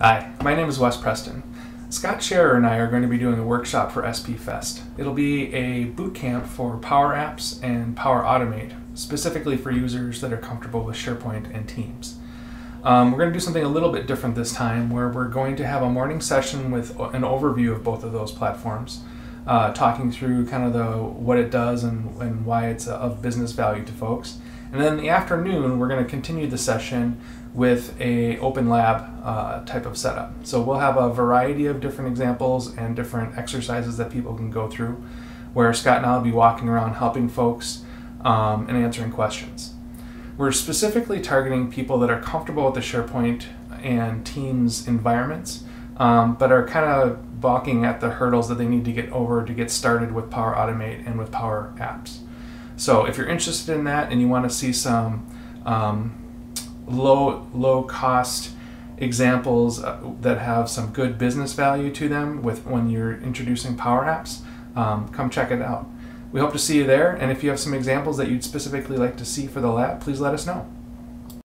Hi, my name is Wes Preston. Scott Shearer and I are going to be doing a workshop for SP Fest. It'll be a boot camp for Power Apps and Power Automate, specifically for users that are comfortable with SharePoint and Teams. We're going to do something a little bit different this time, where we're going to have a morning session with an overview of both of those platforms, talking through kind of what it does and why it's of business value to folks. And then in the afternoon, we're going to continue the session with a open lab type of setup. So we'll have a variety of different examples and different exercises that people can go through, where Scott and I will be walking around helping folks and answering questions. We're specifically targeting people that are comfortable with the SharePoint and Teams environments, but are kind of balking at the hurdles that they need to get over to get started with Power Automate and with Power Apps. So if you're interested in that and you want to see some low cost examples that have some good business value to them when you're introducing Power Apps, come check it out. We hope to see you there, and if you have some examples that you'd specifically like to see for the lab, please let us know.